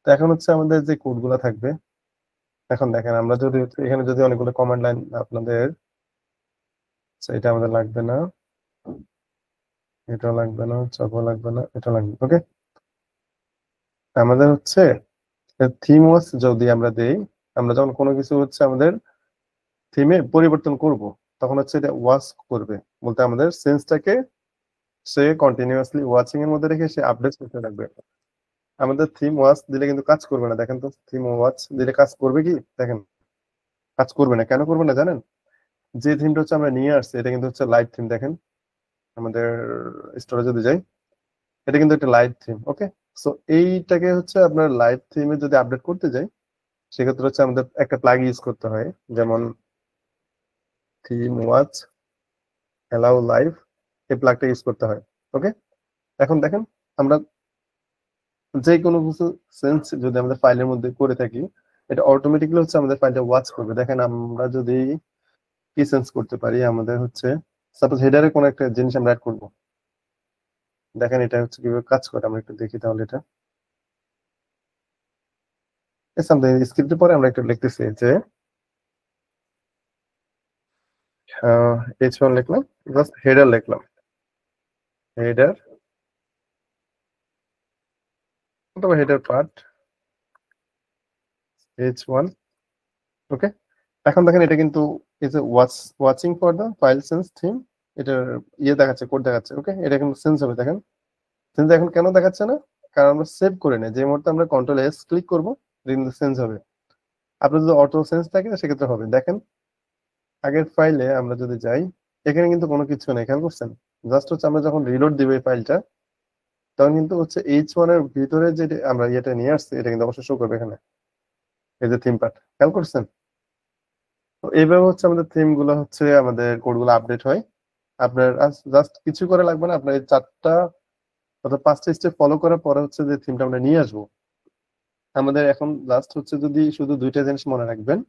তো এখন হচ্ছে আমাদের যে কোডগুলো থাকবে, এখন দেখেন আমরা যদি এখানে যদি অনেকগুলো কমান্ড লাইন আপনাদের, এটা আমাদের লাগবে না, এটা লাগবে না, চাপও লাগবে না, এটা লাগবে। ওকে, আমাদের হচ্ছে থিম ওয়াচ যদি আমরা দেই, আমরা যখন কোনো কিছু হচ্ছে আমাদের থিমে পরিবর্তন করব, তখন হচ্ছে এটা ওয়াচ করবে, বলতে আমাদের সেন্সটাকে সে কন্টিনিউয়াসলি ওয়াচিং এর মধ্যে রেখে সে আপডেট করতে থাকবে। আমাদের থিম ওয়াচ দিলে কিন্তু কাজ করবে না। দেখেন তো, থিম ওয়াচ দিলে কাজ করবে কি? দেখেন, কাজ করবে না। কেন করবে না জানেন? যে থিমটা হচ্ছে আমরা নিয়ে আসছি, এটা কিন্তু হচ্ছে লাইট থিম। দেখেন আমাদের স্টোরে যদি যাই, এটা কিন্তু একটা লাইট থিম। ওকে, সো এইটাকে হচ্ছে আপনার লাইট থিমে যদি আপডেট করতে যাই, সেক্ষেত্রে হচ্ছে আমাদের একটা প্লাগ ইউজ করতে হয়, যেমন থিম ওয়াচ অ্যালাউ লাইভ, এই প্লাগটা ইউজ করতে হয়। ওকে, এখন দেখেন, আমরা যে কোনো কিছু সেন্স যদি আমাদের ফাইলের মধ্যে করে থাকি, এটা অটোমেটিক্যালি হচ্ছে আমাদের ফাইলটা ওয়াচ করবে। দেখেন আমরা যদি কি সেন্স করতে পারি, আমাদের হচ্ছে সাপোজ হেডারে কোনো একটা জিনিস আমরা অ্যাড করবো। দেখেন এটা হচ্ছে কিভাবে কাজ করে, আমরা একটু দেখি তাহলে। এটা সামথিং স্ক্রিপ্টের পরে আমরা একটু লিখতেছি যে H1 লিখলাম, জাস্ট হেডার লিখলাম, হেডার অথবা হেডার পার্ট H1। ওকে, এখন দেখেন এটা কিন্তু is watching for the file sense theme, এটা ইয়ে দেখাচ্ছে, কোড দেখাচ্ছে। ওকে, এটা কিন্তু সেন্স হবে। দেখেন সেন্স এখন কেন দেখাচ্ছে না? কারণ আমরা সেভ করে নেই। যে মুহূর্তে আমরা কন্ট্রোল এস ক্লিক করবো, কিন্তু সেন্স হবে। আপনার যদি অটো সেন্স থাকে সেক্ষেত্রে হবে। দেখেন আগের ফাইলে আমরা যদি যাই, এখানে কিন্তু কোনো কিছু নেই, খেয়াল করছেন? জাস্ট হচ্ছে আমরা যখন রিলোড দিব এই ফাইলটা, তখন কিন্তু হচ্ছে H1 এর ভিতরে যে আমরা ইয়েটা নিয়ে আসছি, এটা কিন্তু অবশ্যই শো করবে এখানে, এই যে থিম পার্ট। খেয়াল করছেন? তো এইভাবে হচ্ছে আমাদের থিম গুলো হচ্ছে আমাদের কোড গুলো আপডেট হয়। আপনার জাস্ট কিছু করে লাগবে না, আপনার এই 4টা অথবা 5টা স্টেপ ফলো করার পরে হচ্ছে যে থিমটা আমরা নিয়ে আসবো। আমাদের এখন লাস্ট হচ্ছে যদি শুধু 2টা জিনিস মনে রাখবেন।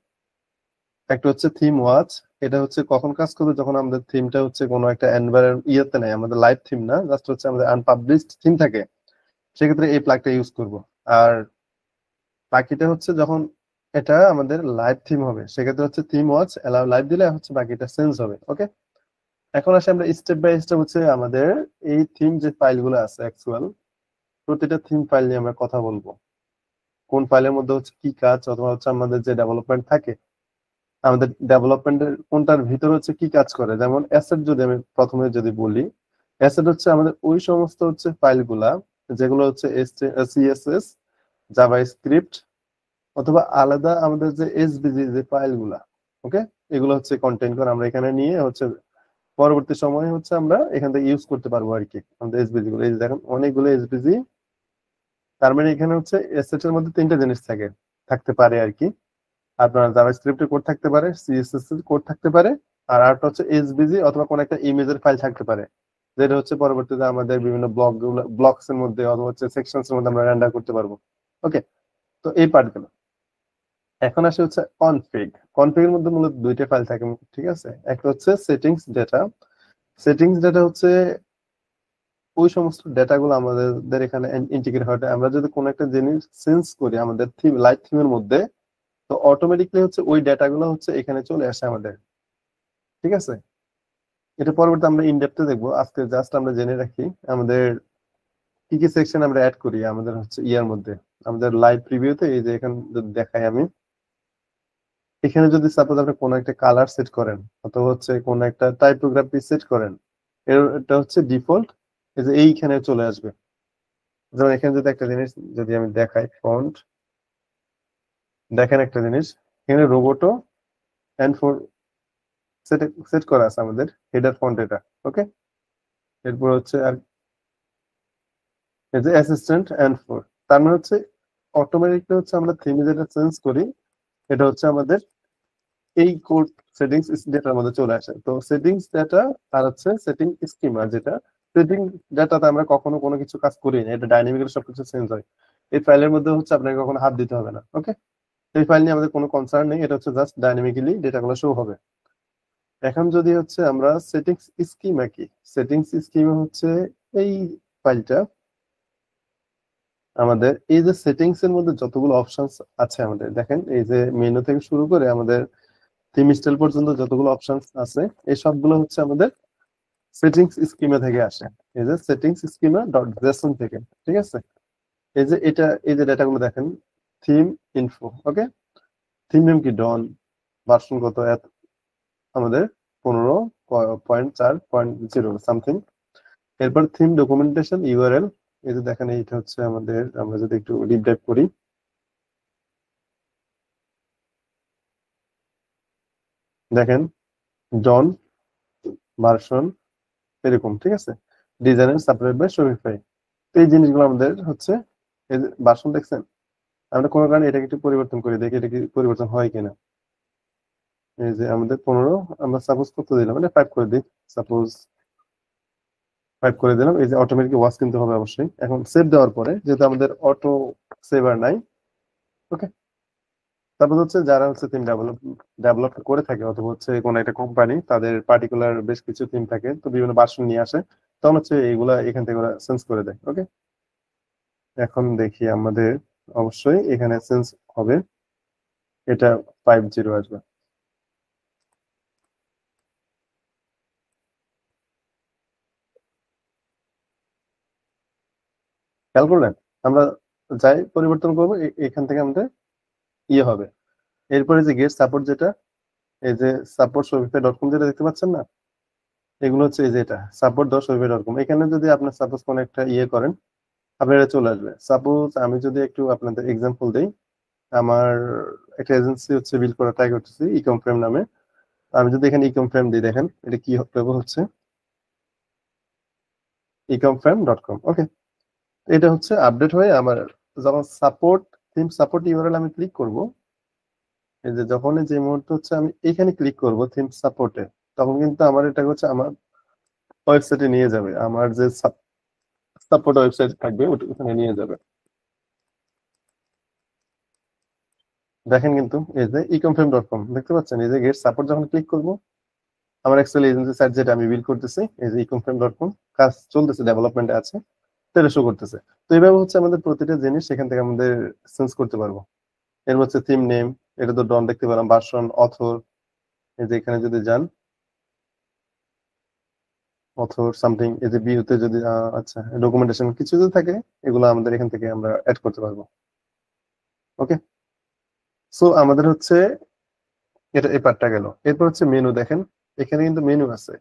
একটা হচ্ছে থিম ওয়াচ, এটা হচ্ছে কখন কাজ করবে, যখন আমাদের থিমটা হচ্ছে কোনো একটা ইয়েতে নেই, আমাদের লাইভ থিম না, জাস্ট হচ্ছে আমাদের আনপাবলিশড থিম থাকে, সেক্ষেত্রে এই প্লাগটা ইউজ করব। আর বাকিটা হচ্ছে যখন এটা আমাদের লাইভ থিম হবে, সেক্ষেত্রে হচ্ছে থিম ওয়াচ এলাও লাইভ দিলে হচ্ছে বাকিটা সেন্স হবে। ওকে, এখন আসে আমরা স্টেপ বাই স্টেপ হচ্ছে আমাদের এই থিম যে ফাইলগুলো আছে অ্যাকচুয়াল, প্রতিটা থিম ফাইল নিয়ে আমরা কথা বলবো। কোন ফাইলের মধ্যে হচ্ছে কি কাজ, অথবা হচ্ছে আমাদের যে ডেভেলপমেন্ট থাকে, আমাদের ডেভেলপমেন্টের কোনটার ভিতরে হচ্ছে কি কাজ করে। যেমন অ্যাসেট যদি আমি প্রথমে যদি বলি, অ্যাসেট হচ্ছে আমাদের ওই সমস্ত হচ্ছে ফাইলগুলা যেগুলো হচ্ছে সিএসএস, জাভাস্ক্রিপ্ট, অথবা আলাদা আমাদের যে এসভিজি যে ফাইলগুলা। ওকে, এগুলো হচ্ছে কন্টেন্ট করে আমরা এখানে নিয়ে হচ্ছে পরবর্তী সময়ে হচ্ছে আমরা এখান থেকে ইউজ করতে পারবো আর কি, আমাদের এসভিজি গুলো। এই যে দেখেন অনেকগুলো এসভিজি, তার মানে এখানে হচ্ছে অ্যাসেট এর মধ্যে 3টা জিনিস থাকতে পারে আর কি। আপনার জাভাস্ক্রিপ্টের কোড থাকতে পারে, সিএসএস এর কোড থাকতে পারে, আর আরেকটা হচ্ছে এসভিজি অথবা কোনো একটা ইমেজের ফাইল থাকতে পারে, যেটা হচ্ছে পরবর্তীতে আমাদের বিভিন্ন ব্লকস এর মধ্যে অথবা হচ্ছে সেকশনস এর মধ্যে আমরা রেন্ডার করতে পারবো। ওকে, তো এই পার্ট গেল। এখন আসে হচ্ছে কনফিগ। কনফিগের মধ্যে মূলত 2টা ফাইল থাকে, ঠিক আছে? একটা হচ্ছে সেটিংস ডেটা। সেটিংস ডেটা হচ্ছে ওই সমস্ত ডেটাগুলো আমাদের এখানে ইন্টিগ্রেট হয়। আমরা যদি কোনো একটা জিনিস সেন্স করি আমাদের থিম লাইট থিমের মধ্যে, তো অটোমেটিকলি হচ্ছে ওই ডেটাগুলো হচ্ছে এখানে চলে আসে আমাদের, ঠিক আছে? এটা পরবর্তী আমরা ইনডেপথে দেখবো, আজকে জাস্ট আমরা জেনে রাখি আমাদের কি কি সেকশন আমরা অ্যাড করি আমাদের হচ্ছে ইয়ার মধ্যে। আমাদের লাইভ প্রিভিউতে এই যে এখানে যদি দেখাই আমি, এখানে যদি সাপোজ আপনি কোনো একটা কালার সেট করেন, অথবা হচ্ছে কোনো একটা টাইপোগ্রাফি সেট করেন, এটা হচ্ছে ডিফল্ট, এই যে এইখানে চলে আসবে। যেমন এখানে যদি একটা জিনিস যদি আমি দেখাই, ফন্ট, দেখেন একটা জিনিস, এখানে Roboto and four set set করা আছে আমাদের হেডার ফন্ট এটা। ওকে, এরপর হচ্ছে আর এই যে অ্যাসিস্ট্যান্ট এন্ড ফোর, তার মানে হচ্ছে অটোমেটিকলি হচ্ছে আমরা থিমে যেটা চেঞ্জ করি, এটা হচ্ছে আমাদের এই কোড সেটিংস ডেটার মধ্যে চলে আসে। তো সেটিংস ডেটা আর হচ্ছে সেটিং স্কিমা, যেটা সেটিং ডেটাতে আমরা কখনো কোনো কিছু কাজ করি না, এটা ডাইনামিক্যালি সবকিছু চেঞ্জ হয়। এই ফাইলের মধ্যে হচ্ছে আপনাকে কখনো হাত দিতে হবে না। ওকে, এই ফাইল নিয়ে আমাদের কোনো কনসার্ন নেই, এটা হচ্ছে জাস্ট ডাইনামিক্যালি ডেটাগুলো শো হবে। এখন যদি হচ্ছে আমরা সেটিংস স্কিমা কি, সেটিংস স্কিমা হচ্ছে এই ফাইলটা, আমাদের এই যে সেটিংস এর মধ্যে যতগুলো অপশন আছে আমাদের দেখেন, এই যে মেনু থেকে শুরু করে আমাদের থিম স্টাইল পর্যন্ত যতগুলো অপশন আছে, এই সবগুলো হচ্ছে আমাদের সেটিংস স্কিমা থেকে আসে। এই যে সেটিংস স্কিমা ডট জেসন থেকে, ঠিক আছে। এই যে এটা, এই যে ডাটাগুলো দেখেন, থিম ইনফো, ওকে। থিম নেম কি ডন, ভার্সন কত, আমাদের 15.4.0 সামথিং। এরপর থিম ডকুমেন্টেশন ইউআরএল, এই যে দেখেন এইটা হচ্ছে আমাদের, আমরা যদি একটু ডিপ ডাইভ করি, দেখেন জন ভার্সন এরকম, ঠিক আছে। Designer supplied by Shopify. তো এই জিনিসগুলো আমাদের হচ্ছে, এই যে ভার্সন দেখছেন, আমরা কোনো কারণে এটাকে একটু পরিবর্তন করে দেখি এটা কি পরিবর্তন হয় কিনা। এই যে আমাদের 15, আমরা সাপোজ কত দিলাম, মানে 5 করে দিই, সাপোজ 5 করে দিলাম। এই যে অটোমেটিক ওয়াচ কিনতে হবে অবশ্যই। এখন সেভ দেওয়ার পরে যেহেতু আমাদের অটো সেভার নাই, ওকে। তারপর হচ্ছে যারা হচ্ছে থিম ডেভেলপ করে থাকে, অথবা হচ্ছে কোনো একটা কোম্পানি তাদের পার্টিকুলার বেশ কিছু থিম থাকে, তো বিভিন্ন ভার্সন নিয়ে আসে, তখন হচ্ছে এইগুলা এখান থেকে ওরা চেঞ্জ করে দেয়, ওকে। এখন দেখি আমাদের অবশ্যই এখানে চেঞ্জ হবে, এটা 50 আসবে। খেয়াল করলেন, আমরা যাই পরিবর্তন করবো এখান থেকে আমাদের ইয়ে হবে। এরপরে যে গেট সাপোর্ট যেটা, এই যে সাপোর্ট শপিফাই ডট কম যেটা দেখতে পাচ্ছেন না, এগুলো হচ্ছে এই যে এটা support dot Shopify dot com. এখানে যদি আপনার সাপোজ কোনো একটা ইয়ে করেন, আপনার এটা চলে আসবে। সাপোজ আমি যদি একটু আপনাদের এক্সাম্পল দিই, আমার একটা এজেন্সি হচ্ছে বিল করা ট্রাই করতেছি ইকম ফ্রেম নামে। আমি যদি এখানে ইকম ফ্রেম দিই, দেখেন এটা কি হচ্ছে, ইকম ফ্রেম ডট কম, ওকে। এটা হচ্ছে আপডেট হয়ে আমার, যখন সাপোর্ট থিম সাপোর্ট ইউআরএল আমি ক্লিক করব, এই যে যখনই যে মুহূর্তে হচ্ছে আমি এখানে ক্লিক করব থিম সাপোর্টে, তখন কিন্তু আমার এটা হচ্ছে আমার ওয়েবসাইটে নিয়ে যাবে, আমার যে সাপোর্ট ওয়েবসাইট থাকবে ওখানে নিয়ে যাবে। দেখেন কিন্তু এই যে ইকমফ্রেম ডট কম দেখতে পাচ্ছেন, এই যে গেট সাপোর্ট যখন ক্লিক করব, আমার অ্যাকচুয়ালি এজেন্সি সাইট যেটা আমি বিল করতেছি, এই যে ইকমফ্রেম ডট কম কাজ চলতেছে, ডেভেলপমেন্টে আছে, সেটা শো করতেছে। তো এইভাবে হচ্ছে আমাদের প্রতিটা জিনিস সেখান থেকে আমাদের চেঞ্জ করতে পারবো। এর হচ্ছে থিম নেম, এটা তো ডন দেখতে পেলাম, ভার্সন, অথর, এই যে এখানে যদি যান অথর সামথিং, এই যে বিউতে যদি আচ্ছা ডকুমেন্টেশন কিছু যদি থাকে, এগুলো আমাদের এখান থেকে আমরা অ্যাড করতে পারবো, ওকে। সো আমাদের হচ্ছে এটা এই পার্টটা গেল। এরপর হচ্ছে মেনু, দেখেন এখানে কিন্তু মেনু আছে।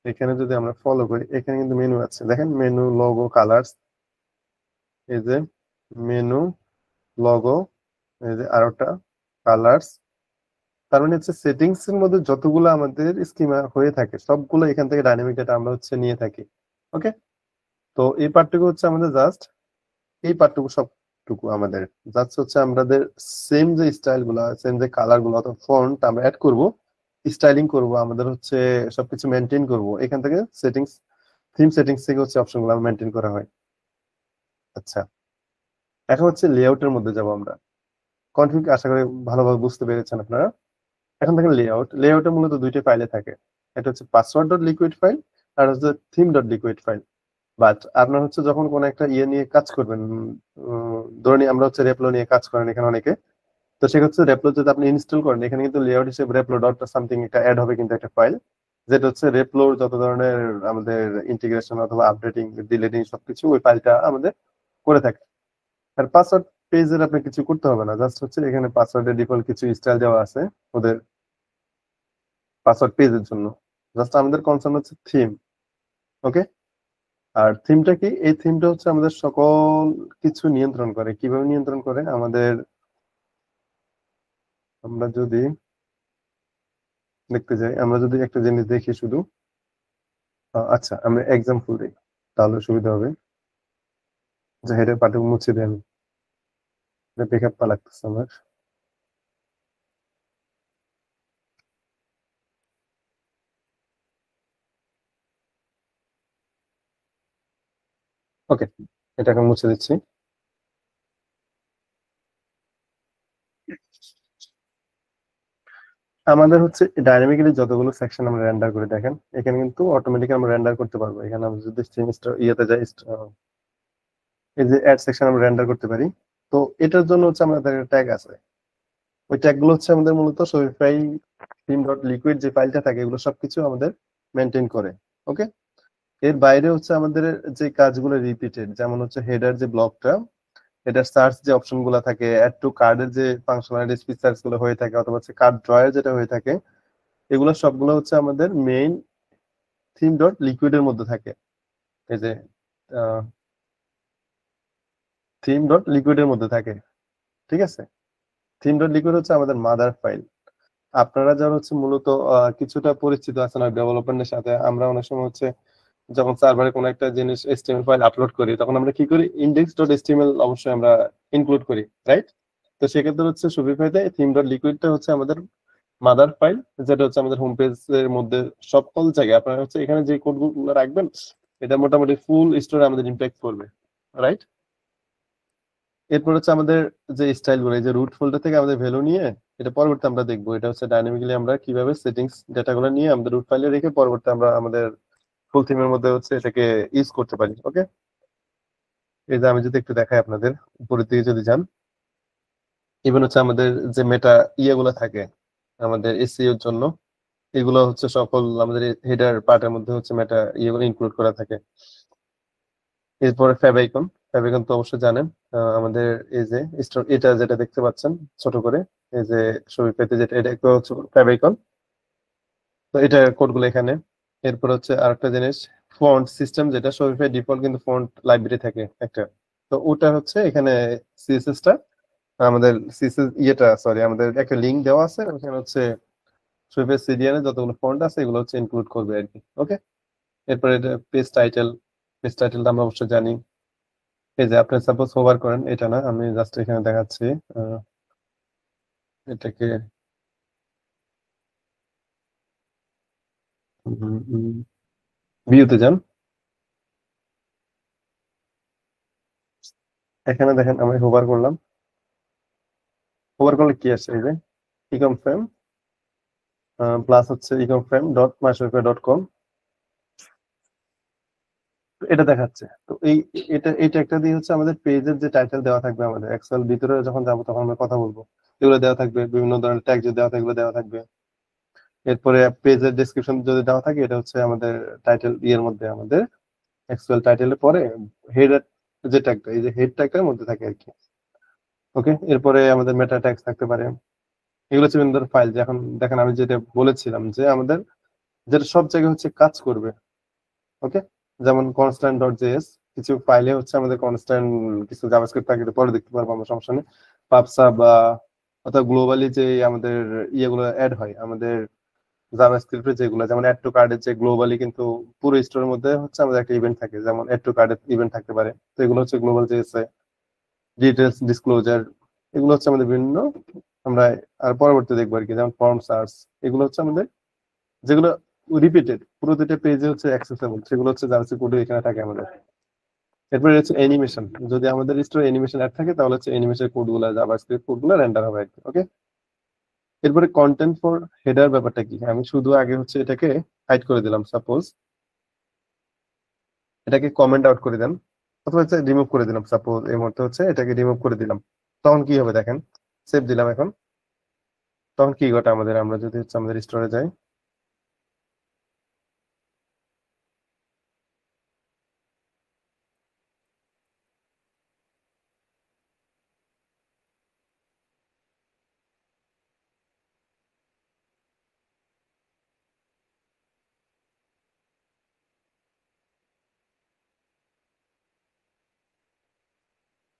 এখানে যদি আমরা ফলো করি, এখানে কিন্তু মেনু আছে, দেখেন মেনু, লোগো, কালার্স, এই যে মেনু, লোগো, এই যে আরোটা কালার্স। তার মানে হচ্ছে সেটিংস এর মধ্যে যতগুলো আমাদের স্কিমা হয়ে থাকে সবগুলো এখান থেকে ডাইনামিক ডাটা আমরা হচ্ছে নিয়ে থাকি, ওকে। তো এই পার্টটুকু হচ্ছে আমাদের জাস্ট, এই পার্টটুকু সবটুকু আমাদের জাস্ট হচ্ছে আমাদের সেম যে স্টাইল গুলা, সেম যে কালার গুলো অথবা ফন্ট আমরা অ্যাড করব, স্টাইলিং করব, আমাদের হচ্ছে সবকিছু মেনটেন করব এখান থেকে। সেটিংস, থিম সেটিংস থেকে হচ্ছে অপশন গুলো মেনটেন করা হয়। আচ্ছা, এখন হচ্ছে লেআউটের মধ্যে যাব আমরা। কনফিগ আশা করি ভালোভাবে বুঝতে পেরেছেন আপনারা। এখন দেখেন লেআউট, লেআউটে মূলত দুইটা ফাইলে থাকে, এটা হচ্ছে পাসওয়ার্ড ডট লিকুইড ফাইল, আর হচ্ছে theme dot liquid file. But আপনার হচ্ছে যখন কোনো একটা ইয়ে নিয়ে কাজ করবেন, ধরে নিই আমরা হচ্ছে রেপলো নিয়ে কাজ করেন এখানে অনেকে, তো সেক্ষেত্রে রেপলো যদি আপনি ইনস্টল করেন, এখানে কিন্তু লেআউট হিসেবে রেপলো ডট সামথিং একটা অ্যাড হবে, কিন্তু একটা ফাইল, যেটা হচ্ছে রেপলোর যত ধরনের আমাদের ইন্টিগ্রেশন অথবা আপডেটিং, ডিলিটিং সবকিছু ওই ফাইলটা আমাদের করে থাকে। আর পাসওয়ার্ড পেজের আপনি কিছু করতে হবে না, জাস্ট হচ্ছে এখানে পাসওয়ার্ডের ডিফল্ট কিছু স্টাইল দেওয়া আছে ওদের পাসওয়ার্ড পেজের জন্য। জাস্ট আমাদের কনসার্ন হচ্ছে থিম, ওকে। আর থিমটা কি, এই থিমটা হচ্ছে আমাদের সকল কিছু নিয়ন্ত্রণ করে। কিভাবে নিয়ন্ত্রণ করে আমাদের, আমরা যদি দেখতে যাই, আমরা যদি একটা জিনিস দেখি শুধু, আচ্ছা আমরা এক্সাম্পল দিই তাহলে সুবিধা হবে। যে হেডের পাঠক মুছে দিই আমি, ব্যাকআপ পা লাগতেছে আমার, ওকে। এটা এখন মুছে দিচ্ছি। আমাদের হচ্ছে ডাইনামিক্যালি যতগুলো সেকশন আমরা রেন্ডার করে, দেখেন এখানে কিন্তু অটোমেটিক আমরা রেন্ডার করতে পারবো। এখানে আমরা যদি ইয়েতে যাই, এই যে অ্যাড সেকশন আমরা রেন্ডার করতে পারি। তো এটার জন্য হচ্ছে আমাদের ট্যাগ আছে। ওই ট্যাগ গুলো হচ্ছে আমাদের মূলত শপিফাই থিম ডট লিকুইড যে ফাইলটা থাকে এগুলো সবকিছু আমাদের মেনটেন করে। ওকে, এর বাইরে হচ্ছে আমাদের যে কাজগুলো রিপিটেড, যেমন হচ্ছে হেডার যে ব্লকটা, হেডার সার্চ যে অপশন গুলো থাকে, অ্যাড টু কার্ডের যে ফাংশনালিটি ফিচার্স গুলো হয়ে থাকে, অথবা হচ্ছে কার্ড ড্রয়ার যেটা হয়ে থাকে, এগুলো সবগুলো হচ্ছে আমাদের মেইন থিম ডট লিকুইডের মধ্যে থাকে। এই যে থিম ডট লিকুইডের মধ্যে থাকে, ঠিক আছে। থিম ডট লিকুইড হচ্ছে আমাদের মাদার ফাইল। আপনারা যারা হচ্ছে মূলত কিছুটা পরিচিত আছেন আর ডেভেলপমেন্টের সাথে, আমরা অনেক সময় হচ্ছে যখন সার্ভারে কোনো একটা জিনিস এচটিএমএল ফাইল আপলোড করি তখন আমরা কি করি, ইনডেক্স ডট এচটিএমএল অবশ্যই আমরা ইনক্লুড করি, রাইট? তো সেক্ষেত্রে হচ্ছে শপিফাইতে থিম ডট লিকুইডটা হচ্ছে আমাদের মাদার ফাইল, যেটা হচ্ছে আমাদের হোম পেজের মধ্যে সকল জায়গায় আপনারা হচ্ছে এখানে যে কোডগুলো রাখবেন এটা মোটামুটি ফুল স্টোরে আমাদের ইমপ্যাক্ট করবে, রাইট? এরপর হচ্ছে আমাদের যে স্টাইল গুলো, এই যে রুট ফোল্ডার থেকে আমাদের ভ্যালু নিয়ে, এটা পরবর্তী আমরা দেখবো এটা হচ্ছে ডাইনামিক্যালি আমরা কিভাবে সেটিংস ডেটাগুলো নিয়ে আমাদের রুট ফাইলে রেখে পরবর্তী আমরা আমাদের ফুল থিমের মধ্যে হচ্ছে এটাকে ইউজ করতে পারি। ওকে, এই যে আমি যদি একটু দেখাই আপনাদের, উপরের দিকে যদি যান, ইভেন হচ্ছে আমাদের যে মেটা ইয়েগুলো থাকে আমাদের এসইও এর জন্য, এগুলো হচ্ছে সকল আমাদের হেডার পার্টের মধ্যে হচ্ছে মেটা ইয়েগুলো ইনক্লুড করা থাকে। এরপরে ফ্যাবাইকন, ফ্যাবাইকন তো অবশ্যই জানেন। আমাদের এই যে এটা যেটা দেখতে পাচ্ছেন ছোট করে, এই যে ছবি পেতে যেটা, এটা একটু হচ্ছে ফ্যাবাইকন। তো এটা কোডগুলো এখানে। এরপর হচ্ছে আরেকটা জিনিস, ফন্ট সিস্টেম, যেটা শপিফাই ডিফল্ট কিন্তু ফন্ট লাইব্রেরি থাকে একটা, তো ওটা হচ্ছে এখানে সিএসএস টা আমাদের সিএসএস ইয়েটা, সরি, আমাদের একটা লিংক দেওয়া আছে ওখানে হচ্ছে শপিফাই সিডিএন এ যতগুলো ফন্ট আছে এগুলো হচ্ছে ইনক্লুড করবে আর কি। ওকে, এরপর এটা পেজ টাইটেল, পেজ টাইটেলটা আমরা অবশ্যই জানি। এই যে আপনি সাপোজ হোভার করেন, এটা না, আমি জাস্ট এখানে দেখাচ্ছি এটাকে ভিউতে যান, এখানে দেখেন আমি হোভার করলাম, হোভার করলে কি আসছে, এই যে ইকম ফ্রেম প্লাস হচ্ছে ইকম ফ্রেম ডট মাইশপিফাই ডট কম, এটা দেখাচ্ছে। তো এটা একটা দিয়ে হচ্ছে আমাদের পেজের যে টাইটেল দেওয়া থাকবে, আমাদের এক্সেল ভিতরে যখন যাবো তখন আমরা কথা বলবো, এগুলো দেওয়া থাকবে, বিভিন্ন ধরনের ট্যাগ যদি দেওয়া থাকবে এগুলো দেওয়া থাকবে। এরপরে পেজের ডেসক্রিপশন যদি দেওয়া থাকে, এটা হচ্ছে আমাদের টাইটেল ইয়ের মধ্যে, আমাদের এক্সেল টাইটেলের পরে হেড যে ট্যাগটা, এই যে হেড ট্যাগটার মধ্যে থাকে আর কি। ওকে, এরপরে আমাদের মেটা ট্যাগ থাকতে পারে। এগুলো হচ্ছে বিভিন্ন ধরনের ফাইল, যে এখন দেখেন আমি যেটা বলেছিলাম যে আমাদের যেটা সব জায়গায় হচ্ছে কাজ করবে। ওকে, যেমন কনস্ট্যান্ট ডট জেএস, কিছু ফাইলে হচ্ছে আমাদের কনস্ট্যান্ট কিছু জাভাস্ক্রিপ্ট থাকে, এটা পরে দেখতে পারবো আমরা, সমস্যা নেই। পাবসা বা অথবা গ্লোবালি যে আমাদের ইয়েগুলো অ্যাড হয় আমাদের জাভাস্ক্রিপ্টে, যেগুলো যেমন অ্যাড টু কার্ডের যে গ্লোবালি কিন্তু পুরো স্টোরের মধ্যে হচ্ছে আমাদের একটা ইভেন্ট থাকে, যেমন অ্যাড টু কার্ডের ইভেন্ট থাকতে পারে, তো এগুলো হচ্ছে গ্লোবাল জেএস ডিটেলস ডিসক্লোজার, এগুলো হচ্ছে আমাদের বিভিন্ন, আমরা আর পরবর্তী দেখবো আর কি, যেমন ফর্ম সার্চ, এগুলো হচ্ছে আমাদের যেগুলো রিপিটেড পুরো দুটো পেজে হচ্ছে অ্যাক্সেসেবল, সেগুলো হচ্ছে জাভাস্ক্রিপ্ট কোড এখানে থাকে আমাদের। এরপরে হচ্ছে অ্যানিমেশন, যদি আমাদের স্টোরে অ্যানিমেশন অ্যাড থাকে তাহলে হচ্ছে অ্যানিমেশন কোড গুলা জাভাস্ক্রিপ্ট কোড গুলা রেন্ডার হবে আর কি। ওকে, এরপরে কন্টেন্ট ফর হেডার ব্যাপারটা কি, আমি শুধু আগে হচ্ছে এটাকে হাইড করে দিলাম, সাপোজ এটাকে কমেন্ট আউট করে দেন, অথবা হচ্ছে রিমুভ করে দিলাম, সাপোজ এই মুহূর্তে হচ্ছে এটাকে রিমুভ করে দিলাম, তখন কি হবে দেখেন, সেভ দিলাম এখন, তখন কি ঘটে আমাদের, আমরা যদি হচ্ছে আমাদের স্টোরে যাই,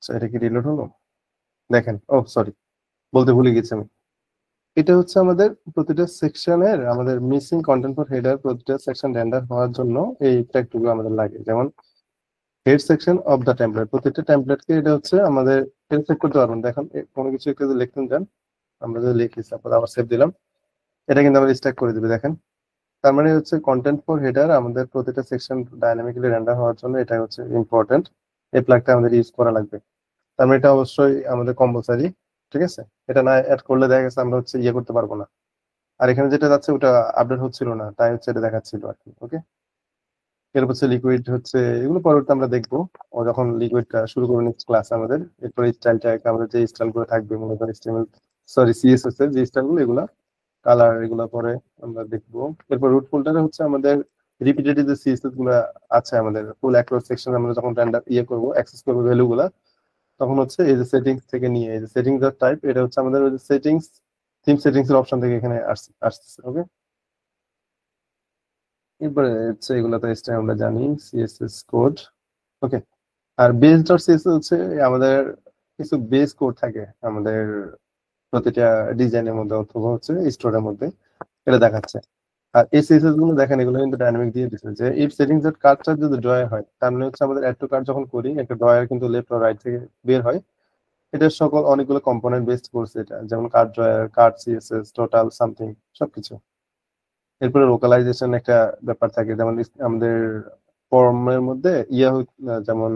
আচ্ছা, এটা কি রিলোড হলো, দেখেন, ও সরি, বলতে ভুলে গেছি আমি, এটা হচ্ছে আমাদের প্রতিটা সেকশনের আমাদের মিসিং কন্টেন্ট ফর হেডার, প্রতিটা সেকশন রেন্ডার হওয়ার জন্য এই ট্যাগটুকু আমাদের লাগে। যেমন head section of the template, প্রত্যেকটা টেমপ্লেটকে এটা হচ্ছে আমাদের চেক করতে পারবেন। দেখেন কোনো কিছু একটু যদি লিখতে চান, আমরা যদি লিখি, তারপর আবার সেভ দিলাম, এটা কিন্তু আমাদের স্ট্যাক করে দিবে দেখেন। তার মানে হচ্ছে কন্টেন্ট ফর হেডার আমাদের প্রতিটা সেকশন ডাইনামিক্যালি রেন্ডার হওয়ার জন্য এটা হচ্ছে ইম্পর্টেন্ট, এই প্লাগটা আমাদের ইউজ করা লাগবে। তার মানে এটা অবশ্যই আমাদের কম্পালসারি, ঠিক আছে। এটা না অ্যাড করলে দেখা গেছে আমরা হচ্ছে ইয়ে করতে পারবো না, আর এখানে যেটা যাচ্ছে ওটা আপডেট হচ্ছিল না, তাই হচ্ছে এটা দেখাচ্ছিল আর কি। ওকে, এরপর হচ্ছে লিকুইড হচ্ছে, এগুলো পরবর্তী আমরা দেখবো ও যখন লিকুইডটা শুরু করবো নেক্সট ক্লাস আমাদের। এরপর স্টাইলটা আমাদের যে স্টাইল গুলো থাকবে মনে করেন HTML সরি CSS এর যে স্টাইল গুলো, এগুলা কালার এগুলা পরে আমরা দেখবো। এরপর রুট ফোল্ডারে হচ্ছে আমাদের রিপিটেটিভ যে CSS গুলা আছে আমাদের ফুল অ্যাক্রস সেকশন আমরা যখন রেন্ডার করবো অ্যাক্সেস করবো ভ্যালু গুলা, তখন হচ্ছে এই যে সেটিংস থেকে নিয়ে এই যে সেটিংস ডট টাইপ, এটা হচ্ছে আমাদের ওই যে সেটিংস থিম সেটিংস এর অপশন থেকে এখানে আসছে। ওকে, এরপরে হচ্ছে এগুলো তো আমরা জানি সিএসএস কোড। ওকে, আর বেস ডট সিএসএস হচ্ছে আমাদের কিছু বেস কোড থাকে আমাদের প্রতিটা ডিজাইনের মধ্যে অথবা হচ্ছে স্টোরের মধ্যে, এটা দেখাচ্ছে। আর এই সিএসএস গুলো দেখেন এগুলো কিন্তু ডাইনামিক দিয়ে দিচ্ছে যে ইফ সেটিংস ডট কার্সর যদি ড্রয়ার হয়, তার মানে হচ্ছে আমাদের অ্যাড টু কার্ট যখন করি একটা ড্রয়ার কিন্তু লেফট আর রাইট থেকে বের হয়। এটা সকল অনেকগুলো কম্পোনেন্ট বেসড করছে এটা, যেমন card drawer, card CSS, total something সবকিছু। এরপরে লোকালাইজেশন একটা ব্যাপার থাকে, যেমন আমাদের ফর্মের মধ্যে যেমন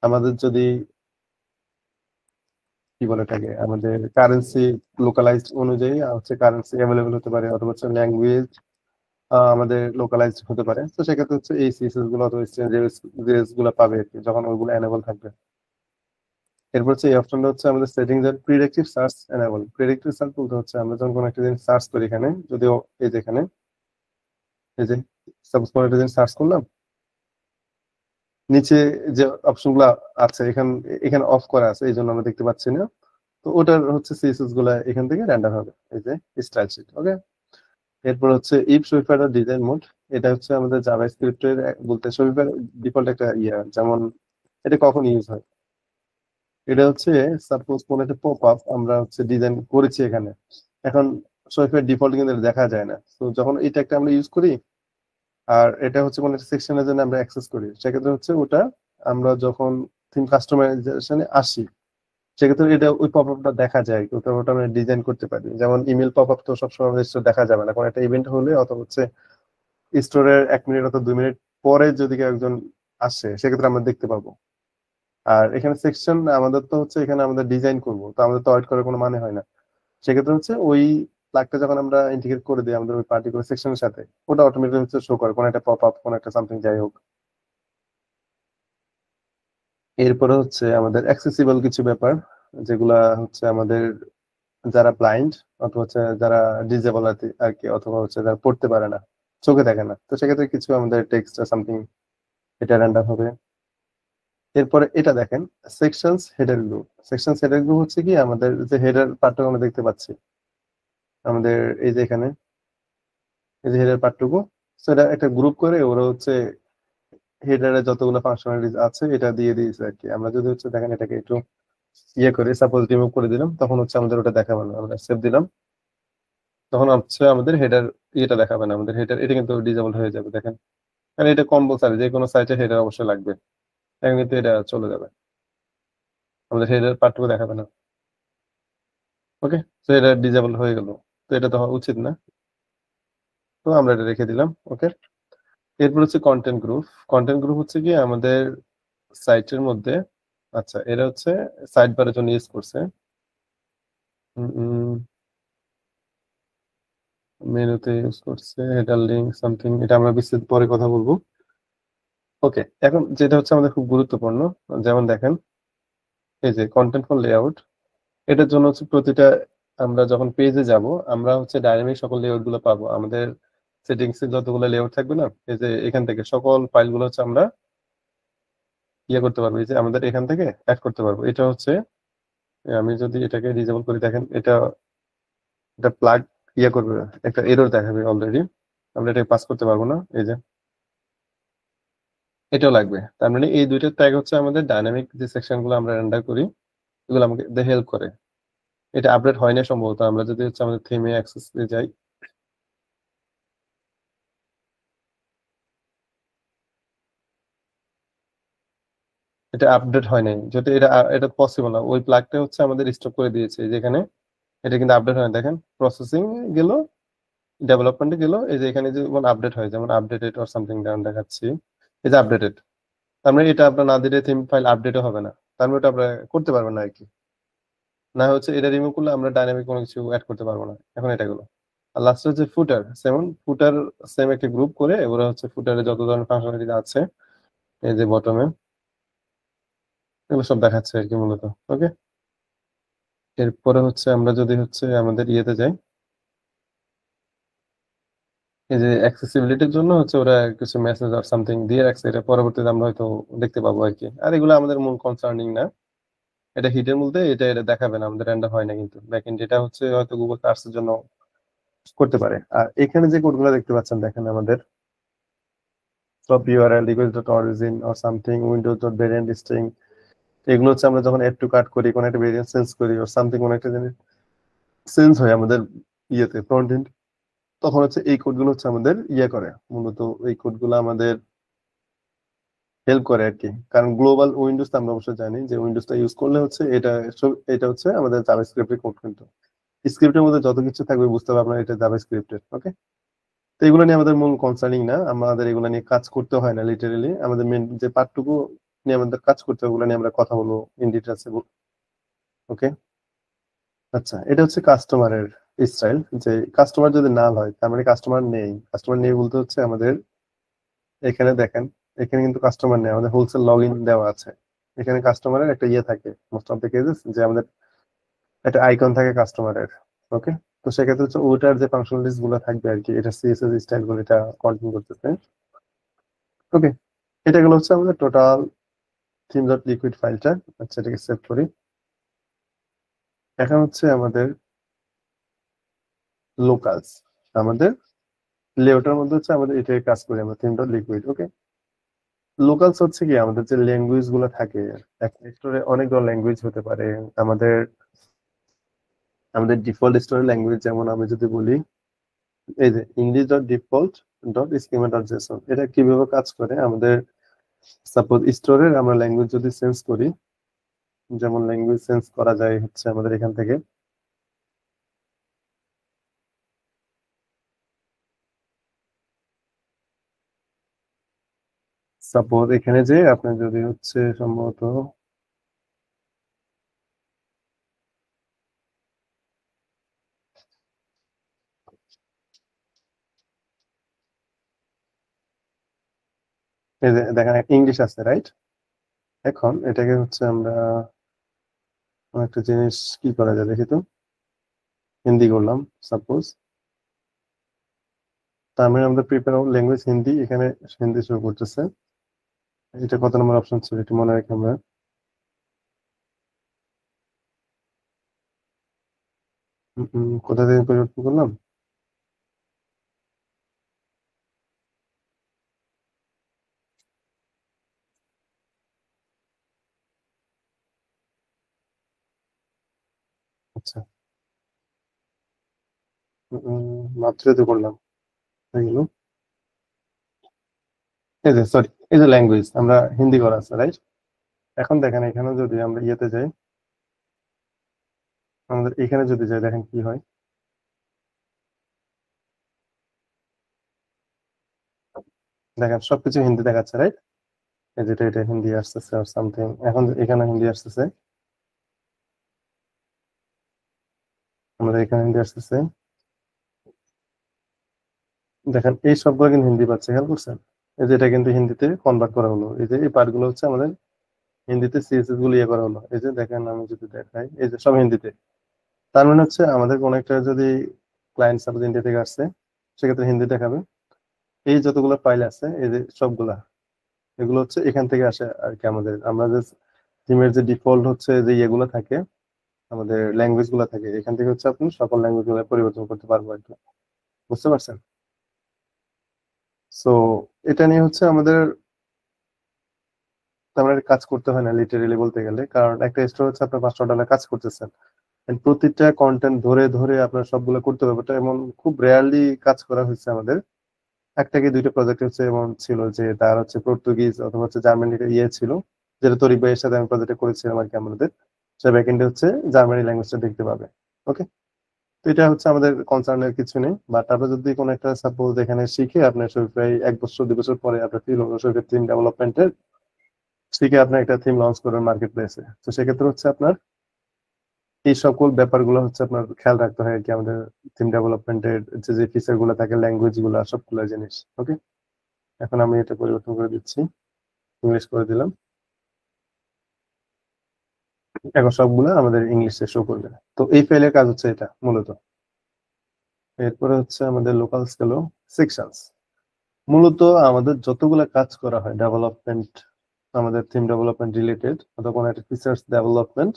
আমাদের যদি কি বলে থাকে আমাদের কারেন্সি লোকালাইজড অনুযায়ী হচ্ছে কারেন্সি অ্যাভেলেবল হতে পারে, অথবা হচ্ছে ল্যাঙ্গুয়েজ আমাদের লোকালাইজড হতে পারে। তো সেক্ষেত্রে হচ্ছে এই সিএসএস গুলো অথবা স্ট্রিংস গুলো পাবে আর কি, যখন ওইগুলো এনেবল থাকবে। এরপর হচ্ছে এই অপশনটা হচ্ছে আমাদের সেটিংস এর প্রিডিক্টিভ সার্চ এনেবল। প্রিডিক্টিভ সার্চ বলতে হচ্ছে আমরা যখন কোনো একটা জিনিস সার্চ করি, এখানে যদিও এই যে এখানে এই যে সাপোজ কোনো একটা জিনিস সার্চ করলাম, নিচে যে অপশন গুলা আছে এখানে এখানে অফ করা আছে, এই জন্য আমরা দেখতে পাচ্ছি না। তো ওটার হচ্ছে সিএসএস গুলা এখান থেকে রেন্ডার হবে, এই যে স্টাইল শিট। ওকে, এরপর হচ্ছে ইফ শপিফাই ডিজাইন মোড। এটা হচ্ছে আমাদের জাভাস্ক্রিপ্টের বলতে শপিফাই ডিফল্ট একটা যেমন এটা কখন ইউজ হয়, এটা হচ্ছে সাপোজ কোন একটা পপ আপ আমরা হচ্ছে ডিজাইন করেছি এখানে, এখন শপিফাই ডিফল্ট কিন্তু এটা দেখা যায় না। তো যখন এটা একটা আমরা ইউজ করি আর এটা হচ্ছে কোনো একটা সেকশনের জন্য আমরা অ্যাক্সেস করি, সেক্ষেত্রে হচ্ছে ওটা আমরা যখন থিম কাস্টমাইজেশনে আসি, সেক্ষেত্রে এটা ওই পপ আপটা দেখা যায়, ওটা ওটা আমরা ডিজাইন করতে পারি। যেমন ইমেল পপ আপ তো সবসময় আমাদের store দেখা যাবে না, কোনো একটা ইভেন্ট হলে অথবা হচ্ছে স্টোরের 1 মিনিট অথবা 2 মিনিট পরে যদি কেউ একজন আসে, সেক্ষেত্রে আমরা দেখতে পাবো। আর এখানে সেকশন আমাদের তো হচ্ছে এখানে আমাদের ডিজাইন করব, তো আমাদের তো ওয়েট করার কোনো মানে হয় না। সেক্ষেত্রে হচ্ছে ওই প্লাগটা যখন আমরা ইন্টিগ্রেট করে দিই আমাদের ওই পার্টিকুলার সেকশনের সাথে, ওটা অটোমেটিক হচ্ছে শো করে কোনো একটা পপ আপ, কোনো একটা সামথিং যাই হোক। এরপরে হচ্ছে আমাদের অ্যাক্সেসিবল কিছু ব্যাপার, যেগুলা হচ্ছে আমাদের যারা ব্লাইন্ড অথবা হচ্ছে যারা ডিজেবল আর কি, অথবা হচ্ছে যারা পড়তে পারে না, চোখে দেখে না, তো সেক্ষেত্রে কিছু আমাদের টেক্সট সামথিং এটা র্যান্ডাম হবে। এরপরে এটা দেখেন sections header group. Sections header group হচ্ছে কি আমাদের যে হেডার পার্টটুকু আমরা দেখতে পাচ্ছি আমাদের এই যে এখানে এই যে হেডার পার্টটুকু, সেটা একটা গ্রুপ করে ওরা হচ্ছে হেডারে যতগুলো ফাংশনালিটিস আছে এটা দিয়ে দিয়েছে আর কি। আমরা যদি হচ্ছে দেখেন এটাকে একটু করে সাপোজ রিমুভ করে দিলাম, তখন হচ্ছে আমাদের ওটা দেখাবে না। আমরা সেভ দিলাম, তখন হচ্ছে আমাদের হেডার ইয়েটা দেখাবে না, আমাদের হেডার এটা কিন্তু ডিজেবল হয়ে যাবে দেখেন। কারণ এটা কম্পালসারি, যে কোনো সাইটে হেডার অবশ্যই লাগবে, এখন কিন্তু এটা চলে যাবে, আমাদের হেডার পার্টটুকু দেখাবে না। ওকে, তো এটা ডিজেবল হয়ে গেল, তো এটা তো হওয়া উচিত না, তো আমরা এটা রেখে দিলাম। ওকে, এরপর হচ্ছে কন্টেন্ট গ্রুপ। কন্টেন্ট গ্রুপ হচ্ছে কি আমাদের সাইটের মধ্যে, আচ্ছা এটা হচ্ছে সাইট বারের জন্য ইউজ করছে। মেনুতে ইউজ করছে হেডার লিঙ্ক সামথিং, এটা আমরা বিস্তারিত পরে কথা বলবো। ওকে, এখন যেটা হচ্ছে আমাদের খুব গুরুত্বপূর্ণ, যেমন দেখেন এই যে কন্টেন্ট ফর লেআউট, এটার জন্য হচ্ছে প্রতিটা আমরা যখন পেজে যাব আমরা হচ্ছে ডাইনামিক সকল লেআউট গুলো পাবো। আমাদের সেটিংস এ যতগুলো লেআউট থাকবে না, এই যে এখান থেকে সকল ফাইল গুলো হচ্ছে আমরা করতে পারবো, এই যে আমাদের এখান থেকে অ্যাড করতে পারবো। এটা হচ্ছে আমি যদি এটাকে ডিসেবল করি, দেখেন এটা এটা প্লাগ করবে, একটা এরর দেখাবে অলরেডি, আমরা এটাকে পাস করতে পারবো না। এই যে এটাও লাগবে, তার মানে এই দুইটা ট্যাগ হচ্ছে আমাদের ডাইনামিক যে সেকশন গুলো আমরা রেন্ডার করি এগুলো আমাকে হেল্প করে। এটা আপডেট হয় না সম্ভবত, আমরা যদি হচ্ছে আমাদের থিমে অ্যাক্সেস যাই, এটা আপডেট হয় নাই, যদি এটা এটা পসিবল না, ওই প্লাগটা হচ্ছে আমাদের স্টপ করে দিয়েছে যেখানে, এটা কিন্তু আপডেট হয় না। দেখেন প্রসেসিং গেল, ডেভেলপমেন্টে গেল, এই যে এখানে যেমন আপডেট হয়, যেমন আপডেটেড অর সামথিং ডাউন দেখাচ্ছি, এই যে আপডেটেড, তার মানে এটা আপনার না দিলে থিম ফাইল আপডেটও হবে না, তার মানে ওটা আমরা করতে পারবেন না আর কি। না হচ্ছে এটা রিমুভ করলে আমরা ডাইনামিক কোনো কিছু অ্যাড করতে পারবো না। এখন এটা গেলো, আর লাস্টে হচ্ছে ফুটার, যেমন ফুটার সেম একটা গ্রুপ করে ওরা হচ্ছে ফুটারে যত ধরনের ফাংশনালিটি আছে এই যে বটমে এগুলো সব দেখাচ্ছে আর কি মূলত। ওকে, এরপরে হচ্ছে আমরা যদি হচ্ছে আমাদের ইয়েতে যাই, এই যে অ্যাক্সেসিবিলিটির জন্য হচ্ছে ওরা কিছু মেসেজ আর সামথিং দিয়ে রাখছে, এটা পরবর্তীতে আমরা হয়তো দেখতে পাবো আর কি। আর এগুলো আমাদের মূল কনসার্নিং না, এটা হিটের মধ্যে এটা দেখাবে না, আমাদের রেন্ডার হয় না কিন্তু ব্যাকএন্ড এটা হচ্ছে হয়তো গুগল সার্চের জন্য করতে পারে। আর এখানে যে কোডগুলো দেখতে পাচ্ছেন দেখেন আমাদের সব URL equal dot origin or something Windows dot variant string, এগুলো হচ্ছে আমরা যখন এড টু কার্ট করি কোনো একটা ভেরিয়েন্ট চেঞ্জ করি অর সামথিং কোনো একটা জিনিস চেঞ্জ হয় আমাদের ইয়েতে ফ্রন্ট এন্ড, তখন হচ্ছে এই কোডগুলো হচ্ছে আমাদের ইয়ে করে মূলত, এই কোডগুলো আমাদের হেল্প করে আর কি। কারণ গ্লোবাল উইন্ডোজ আমরা অবশ্যই জানি যে উইন্ডোজটা ইউজ করলে হচ্ছে এটা হচ্ছে আমাদের জাভাস্ক্রিপ্টের কোড, কিন্তু স্ক্রিপ্টের মধ্যে যত কিছু থাকবে বুঝতে হবে আপনার এটা জাভাস্ক্রিপ্টের। ওকে, তো এগুলো নিয়ে আমাদের মূল কনসার্নিং না, আমাদের এগুলো নিয়ে কাজ করতে হয় না লিটারেলি, আমাদের মেন যে পার্টটুকু নিয়ে আমাদের কাজ করতে হবে ওগুলো নিয়ে আমরা কথা বলবো ইন ডিটেলসে। ওকে, আচ্ছা এটা হচ্ছে কাস্টমারের স্টাইল, যে কাস্টমার যদি না হয় তার মানে কাস্টমার নেই। কাস্টমার নেই বলতে হচ্ছে আমাদের এখানে দেখেন, এখানে কিন্তু কাস্টমার নেই, আমাদের হোলসেল লগ ইন দেওয়া আছে। এখানে কাস্টমারের একটা ইয়ে থাকে মোস্ট অফ দ্য কেসেস, যে আমাদের একটা আইকন থাকে কাস্টমারের। ওকে, তো সেক্ষেত্রে হচ্ছে ওটার যে ফাংশনালিটিস গুলো থাকবে আর কি, এটা সিএসএস স্টাইল গুলো এটা কন্টিনিউ করতেছে। ওকে, এটা গুলো হচ্ছে আমাদের টোটাল থিম ডট লিকুইড ফাইলটা। আচ্ছা এটাকে সেভ করি। এখন হচ্ছে আমাদের লোকালস, আমাদের লেআউটের মধ্যে হচ্ছে আমাদের এটাই কাজ করি আমরা থিম ডট লিকুইড। ওকে, লোকালস হচ্ছে কি আমাদের যে ল্যাঙ্গুয়েজ গুলো থাকে, একটা স্টোরে অনেক ধরনের ল্যাঙ্গুয়েজ হতে পারে। আমাদের আমাদের ডিফল্ট স্টোরের ল্যাঙ্গুয়েজ যেমন আমি যদি বলি এই যে English dot default dot schema dot JSON, এটা কিভাবে কাজ করে আমাদের সাপোজ স্টোরের আমরা ল্যাঙ্গুয়েজ যদি চেঞ্জ করি, যেমন ল্যাঙ্গুয়েজ চেঞ্জ করা যায় হচ্ছে আমাদের এখান থেকে সাপোজ এখানে যে আপনি যদি হচ্ছে সম্ভবত এই যে দেখেন ইংলিশ আছে রাইট, এখন এটাকে হচ্ছে আমরা একটা জিনিস কি করা যায় দেখি তো, হিন্দি করলাম সাপোজ, তার মানে আমাদের প্রিপেয়ার ল্যাঙ্গুয়েজ হিন্দি, এখানে হিন্দি শো করতেছে। এটা কত নম্বর অপশন ছিল এটা মনে রাখি আমরা, কোথা থেকে পরিবর্তন করলাম, আচ্ছা মাত্রই তো করলাম এগুলো। এই যে সরি, এই যে ল্যাঙ্গুয়েজ আমরা হিন্দি করা আছে রাইট। এখন দেখেন এখানে যদি আমরা ইয়েতে যাই, আমাদের এখানে যদি যাই দেখেন কি হয়, দেখেন সবকিছু হিন্দি দেখাচ্ছে রাইট। এই যেটা এটা হিন্দি আসতেছে আর সামথিং, এখন এখানে হিন্দি আসতেছে, আমাদের এখানে হিন্দি আসতেছে। দেখেন এই সবগুলো কিন্তু হিন্দি পাচ্ছে, খেয়াল করছেন? এই যে এটা কিন্তু হিন্দিতে কনভার্ট করা হলো, এই যে এই পার্ট গুলো হচ্ছে আমাদের হিন্দিতে সিএসএস গুলো ইয়ে করা হলো। এই যে দেখেন আমি যদি দেখাই এই যে সব হিন্দিতে, তার মানে হচ্ছে আমাদের কোনো একটা যদি ক্লায়েন্ট সাপোজ ইন্ডিয়া থেকে আসছে সেক্ষেত্রে হিন্দি দেখাবে। এই যতগুলো ফাইল আছে এই যে সবগুলা, এগুলো হচ্ছে এখান থেকে আসে আর কি। আমাদের আমরা যে থিমের যে ডিফল্ট হচ্ছে যে ইয়েগুলো থাকে, আমাদের ল্যাঙ্গুয়েজ গুলো থাকে, এখান থেকে হচ্ছে আপনি সকল ল্যাঙ্গুয়েজ গুলো পরিবর্তন করতে পারবো আর কি। বুঝতে পারছেন? সো এটা নিয়ে হচ্ছে আমাদের তেমন একটা কাজ করতে হয় না লিটারেলি বলতে গেলে, কারণ একটা স্টোর হচ্ছে আপনার $500 কাজ করতেছেন and প্রতিটা কন্টেন্ট ধরে ধরে আপনার সবগুলো করতে হবে, এটা এমন খুব রেয়ারলি কাজ করা হয়েছে আমাদের। একটা কি দুইটা প্রজেক্ট হচ্ছে এমন ছিল যে তার হচ্ছে পর্তুগিজ অথবা হচ্ছে জার্মানির ইয়ে ছিল, যেটা তরিক ভাইয়ের সাথে আমি প্রজেক্টে করেছিলাম আর কি। আমাদের সে ব্যাকএন্ডে হচ্ছে জার্মানি ল্যাঙ্গুয়েজটা দেখতে পাবে। ওকে, তো এটা হচ্ছে আমাদের কনসার্নের কিছু নেই, বাট আপনার যদি কোনো একটা সাপোজ এখানে শিখে আপনার শরীর প্রায় 1 বছর 2 বছর পরে আপনার ফিল হলো শরীরের থিম ডেভেলপমেন্টের, শিখে আপনি একটা থিম লঞ্চ করবেন মার্কেট প্লেসে, তো সেক্ষেত্রে হচ্ছে আপনার এই সকল ব্যাপারগুলো হচ্ছে আপনার খেয়াল রাখতে হয় আর কি আমাদের থিম ডেভেলপমেন্টের যে ফিচার গুলো থাকে, ল্যাঙ্গুয়েজ গুলো, সবগুলো জিনিস। ওকে, এখন আমি এটা পরিবর্তন করে দিচ্ছি, ইংলিশ করে দিলাম। এখন সবগুলো আমাদের ইংলিশে শো করবে। তো এই ফাইলের কাজ হচ্ছে এটা মূলত। এরপরে হচ্ছে আমাদের লোকাল স্কেলও সেকশনস। মূলত আমাদের যতগুলো কাজ করা হয় ডেভেলপমেন্ট, আমাদের থিম ডেভেলপমেন্ট রিলেটেড অথবা কোনো একটা ফিচার্স ডেভেলপমেন্ট,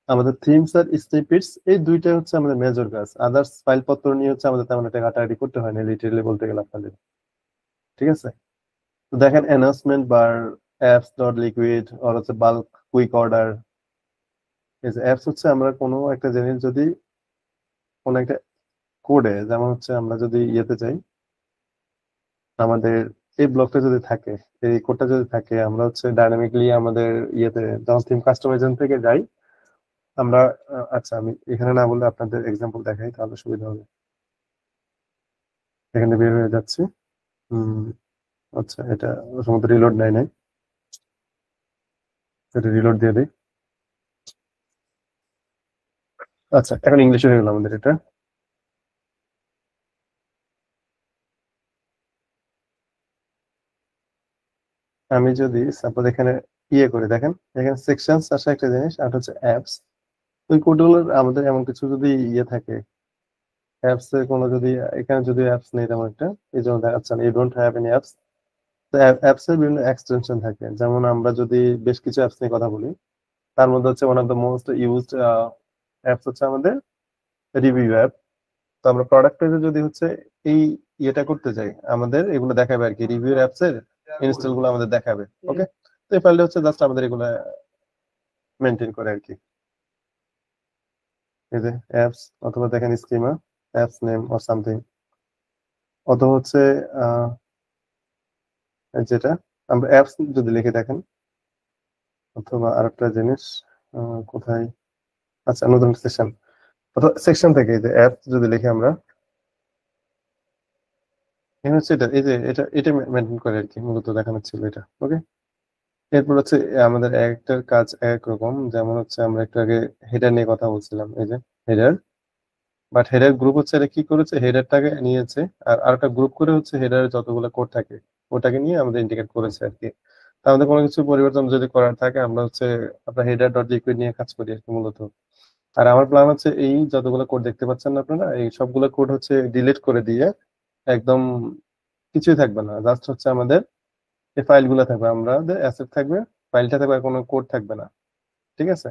আমাদের থিমস আর স্নিপেটস, এই দুইটাই হচ্ছে আমাদের মেজর কাজ। আদার্স ফাইলপত্র নিয়ে হচ্ছে আমাদের তেমন একটা ঘাটাঘাটি করতে হয় না লিটারেলি বলতে গেলে আপনাদের। ঠিক আছে, তো দেখেন অ্যানাউন্সমেন্ট বার অ্যাপস ডট লিকুইড আর হচ্ছে বাল্ক কুইক অর্ডার। এই যে অ্যাপস হচ্ছে আমরা কোনো একটা জিনিস যদি কোনো একটা কোডে, যেমন হচ্ছে আমরা যদি ইয়েতে যাই, আমাদের এই ব্লকটা যদি থাকে, এই কোডটা যদি থাকে, আমরা হচ্ছে ডাইনামিকলি আমাদের ইয়েতে যখন থিম কাস্টমাইজেশন থেকে যাই আমরা, আচ্ছা আমি এখানে না বললে আপনাদের এক্সাম্পল দেখাই তাহলে সুবিধা হবে। এখানে বের হয়ে যাচ্ছি। হম, আচ্ছা এটা সম্ভবত রিলোড নাই নাই, এটা রিলোড দিয়ে দিই। আচ্ছা এখন ইংলিশে হয়ে গেল আমাদের এটা। আমি যদি সাপোজ এখানে ইয়ে করে দেখেন, এখানে সেকশনস আসে একটা জিনিস, আর হচ্ছে অ্যাপস। ওই কোডগুলোর আমাদের এমন কিছু যদি ইয়ে থাকে, অ্যাপস এর কোনো যদি, এখানে যদি অ্যাপস নেই তেমন একটা, এই জন্য দেখাচ্ছে না you don't have any apps. তো অ্যাপস এর বিভিন্ন এক্সটেনশন থাকে, যেমন আমরা যদি বেশ কিছু অ্যাপস নিয়ে কথা বলি, তার মধ্যে হচ্ছে one of the most used apps হচ্ছে আমাদের রিভিউ অ্যাপ। তো আমরা প্রোডাক্ট পেজে যদি হচ্ছে এই ইয়েটা করতে চাই, আমাদের এগুলো দেখাবে আর কি, রিভিউ অ্যাপস এর ইনস্টল গুলো আমাদের দেখাবে। ওকে, তো এই ফাইলটা হচ্ছে জাস্ট আমাদের এগুলো মেনটেন করে আর কি। এই যে অ্যাপস, অথবা দেখেন schema, apps name or something, অথবা হচ্ছে আহ, যেটা আমরা অ্যাপস যদি লিখে দেখেন, অথবা আরেকটা জিনিস কোথায়, আচ্ছা নতুন সেকশন, অথবা সেকশন থেকে এই যে অ্যাপস যদি লিখে আমরা, এখানে হচ্ছে এটা, এই যে এটা এটা মেনটেন করে আর কি, মূলত দেখানো ছিল এটা। ওকে, এরপর হচ্ছে আমাদের একটার কাজ এক রকম, যেমন হচ্ছে আমরা একটু আগে হেডার নিয়ে কথা বলছিলাম, এই যে হেডার, বাট হেডার গ্রুপ হচ্ছে এটা কি করেছে, হেডারটাকে নিয়েছে আর আরেকটা গ্রুপ করে হচ্ছে হেডারে যতগুলো কোড থাকে ওটাকে নিয়ে আমাদের ইন্টিগ্রেট করেছে আর কি। তা আমাদের কোনো কিছু পরিবর্তন যদি করার থাকে আমরা হচ্ছে আপনার হেডার ডট লিকুইড নিয়ে কাজ করি আর কি মূলত। আর আমার প্ল্যান হচ্ছে এই যতগুলো কোড দেখতে পাচ্ছেন না আপনারা, এই সবগুলো কোড হচ্ছে ডিলিট করে দিয়ে একদম কিছুই থাকবে না, জাস্ট হচ্ছে আমাদের এই ফাইলগুলো থাকবে, আমাদের অ্যাসেট থাকবে, ফাইলটা থাকবে, আর কোনো কোড থাকবে না। ঠিক আছে,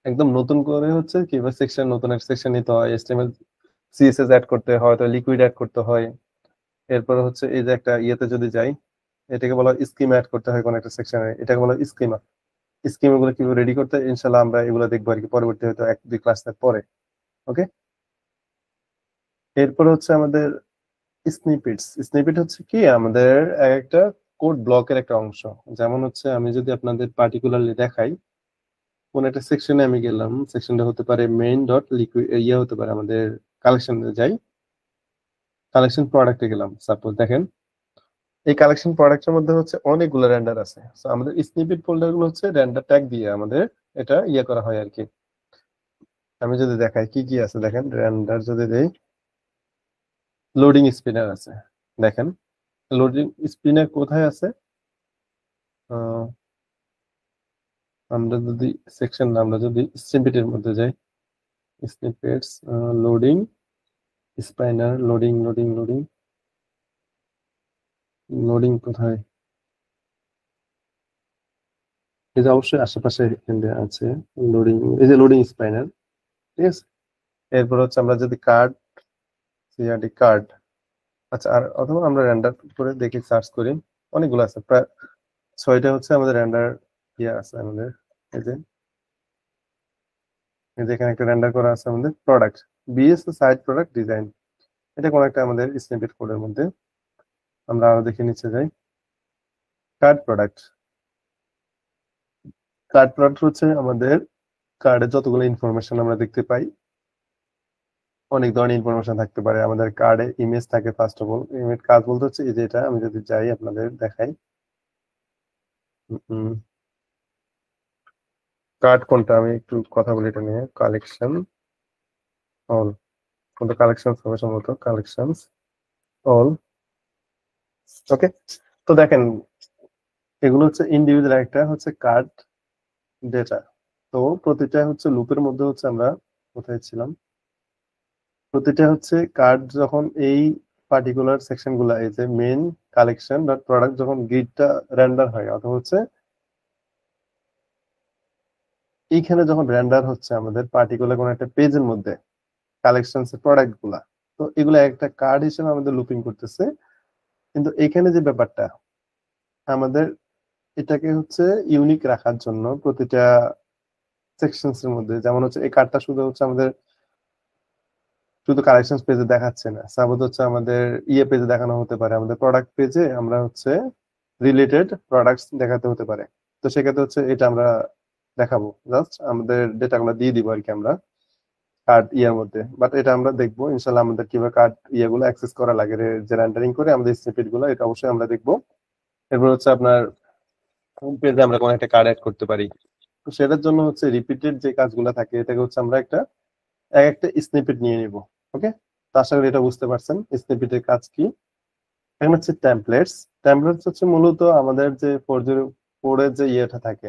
একদম নতুন করে হচ্ছে কিভাবে সেকশন, নতুন একটা সেকশন নিতে হয়, এচটিএমএল সিএসএস অ্যাড করতে হয়, তো লিকুইড অ্যাড করতে হয়। এরপর হচ্ছে এই যে একটা ইয়েতে যদি যাই, এটাকে বলা হয় স্কিমা, অ্যাড করতে হয় কোন একটা সেকশনে, এটাকে বলা হয় স্কিমা। স্কিমা গুলো কিভাবে রেডি করতে হয় ইনশাল্লাহ আমরা এগুলো দেখবো আর কি পরবর্তী হয়তো এক দুই ক্লাসের পরে। ওকে, এরপর হচ্ছে আমাদের স্নিপেটস। স্নিপেট হচ্ছে কি আমাদের এক একটা কোড ব্লকের একটা অংশ। যেমন হচ্ছে আমি যদি আপনাদের পার্টিকুলারলি দেখাই, কোন একটা সেকশনে আমি গেলাম, সেকশনটা হতে পারে মেইন ডট লিকুইড, ইয়ে হতে পারে আমাদের কালেকশনে যাই, কালেকশন প্রোডাক্টে গেলাম সাপোজ, দেখেন এই কালেকশন প্রোডাক্টের মধ্যে হচ্ছে অনেকগুলো রেন্ডার আছে। তো আমাদের স্নিপেট ফোল্ডার গুলো হচ্ছে রেন্ডার ট্যাগ দিয়ে আমাদের এটা ইয়ে করা হয় আর কি। আমি যদি দেখাই কি কি আছে, দেখেন রেন্ডার যদি দেই, লোডিং স্পিনার আছে, দেখেন লোডিং স্পিনার কোথায় আছে, আহ, আমরা যদি সেকশন, আমরা যদি স্নিপেটের মধ্যে যাই, snippets, loading spinner, loading loading loading, loading কোথায়, এই যে অবশ্যই আশেপাশে এখানে আছে লোডিং, এই যে লোডিং স্পাইনার। ঠিক আছে, এরপর হচ্ছে আমরা যদি কার্ড, সিআরডি কার্ড, আচ্ছা আর অথবা আমরা রেন্ডার করে দেখি, সার্চ করি, অনেকগুলো আছে, প্রায় 6টা হচ্ছে আমাদের রেন্ডার ইয়ে আছে আমাদের। এই যে এই যে এখানে একটা রেন্ডার করা আছে আমাদের product, BS site product design, এটা কোন একটা আমাদের স্নিপেট কোডের মধ্যে। আমরা আরো দেখে নিচে যাই, কার্ড প্রোডাক্ট। কার্ড প্রোডাক্ট হচ্ছে আমাদের কার্ডে যতগুলো ইনফরমেশন আমরা দেখতে পাই, অনেক ধরনের ইনফরমেশন থাকতে পারে আমাদের কার্ডে, ইমেজ থাকে ফার্স্ট অফ অল। ইমেজ কাজ বলতে হচ্ছে এই যে এটা আমি যদি যাই আপনাদের দেখাই, উম, কার্ড কোনটা, আমি একটু কথা বলি এটা নিয়ে। কালেকশন অল, কোনটা কালেকশন হবে সম্ভবত, কালেকশনস অল। ওকে, তো দেখেন এগুলো হচ্ছে ইন্ডিভিজুয়াল, একটা হচ্ছে কার্ড ডেটা। তো প্রতিটা হচ্ছে লুপের মধ্যে হচ্ছে আমরা কোথায় ছিলাম, প্রতিটা হচ্ছে কার্ড যখন এই পার্টিকুলার সেকশন গুলা, এই যে মেইন কালেকশন বা প্রোডাক্ট, যখন গ্রিডটা রেন্ডার হয় অথবা হচ্ছে এইখানে যখন রেন্ডার হচ্ছে আমাদের পার্টিকুলার কোন একটা পেজের মধ্যে কালেকশন প্রোডাক্ট গুলা, তো এগুলো একটা কার্ড হিসেবে আমাদের লুপিং করতেছে। কিন্তু এখানে যে ব্যাপারটা আমাদের, এটাকে হচ্ছে ইউনিক রাখার জন্য প্রতিটা সেকশনস এর মধ্যে, যেমন হচ্ছে এই কার্ডটা শুধু হচ্ছে আমাদের শুধু কালেকশন পেজে দেখাচ্ছে না, সাপোজ হচ্ছে আমাদের ইয়ে পেজে দেখানো হতে পারে, আমাদের প্রোডাক্ট পেজে আমরা হচ্ছে রিলেটেড প্রোডাক্টস দেখাতে হতে পারে। তো সেক্ষেত্রে হচ্ছে এটা আমরা দেখাবো, জাস্ট আমাদের ডেটাগুলো দিয়ে দিব আর কি আমরা কার্ড ইয়ার মধ্যে। বাট এটা আমরা দেখবো ইনশাল্লাহ আমাদের কিভাবে কার্ড ইয়েগুলো অ্যাক্সেস করা লাগে, যে রেন্ডারিং করে আমাদের স্নিপেট গুলো, এটা অবশ্যই আমরা দেখবো। এরপর হচ্ছে আপনার হোম পেজে আমরা কোনো একটা কার্ড অ্যাড করতে পারি। তো সেটার জন্য হচ্ছে রিপিটেড যে কাজগুলো থাকে, এটাকে হচ্ছে আমরা এক একটা স্নিপেট নিয়ে নিব। ওকে, তো আশা করি এটা বুঝতে পারছেন স্নিপেটের কাজ কি। এখন হচ্ছে টেমপ্লেটস। টেমপ্লেটস হচ্ছে মূলত আমাদের যে 404 এর যে ইয়েটা থাকে,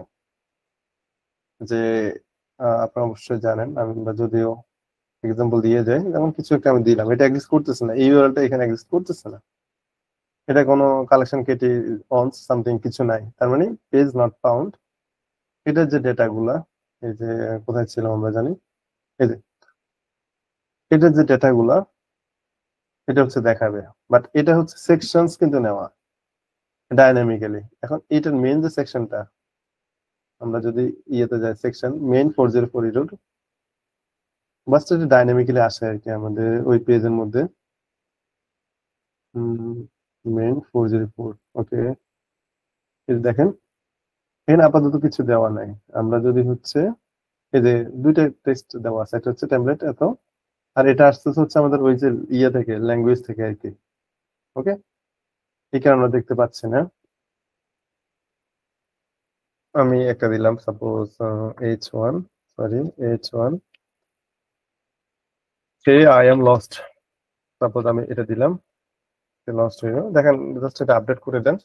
যে আপনারা অবশ্যই জানেন, আমি বা যদিও এক্সাম্পল দিয়ে যাই, যেমন কিছু একটা আমি দিলাম, এটা এক্সিস্ট করতেছে না, এই ইউআরএলটা এখানে এক্সিস্ট করতেছে না, এটা কোনো কালেকশন কেটে অন সামথিং কিছু নাই, তার মানে পেজ নট ফাউন্ড। এটার যে ডেটা গুলা, এই যে কোথায় ছিলাম আমরা জানি, এই যে এটার যে ডেটা গুলা, এটা হচ্ছে দেখাবে। বাট এটা হচ্ছে সেকশনস কিন্তু নেওয়া ডাইনামিক্যালি। এখন এটার মেইন যে সেকশনটা, আমরা যদি ইয়েতে যাই সেকশন মেইন 404 ইরোড, বাস এটা ডাইনামিক্যালি আসে আর কি আমাদের ওই পেজের মধ্যে। মেইন 404, ওকে, দেখেন এখানে আপাতত কিছু দেওয়া নাই। আমরা যদি হচ্ছে এই যে দুইটা টেক্সট দেওয়া আছে, একটা হচ্ছে টেমপ্লেট এত, আর এটা আসতেছে হচ্ছে আমাদের ওই যে ইয়ে থেকে, ল্যাঙ্গুয়েজ থেকে আর কি। ওকে, এই কারণে আমরা দেখতে পাচ্ছি না। আমি একটা দিলাম suppose H1, sorry H1, say I am lost, suppose আমি এটা দিলাম, লস্ট হয়ে গেল। দেখেন জাস্ট এটা আপডেট করে দেন,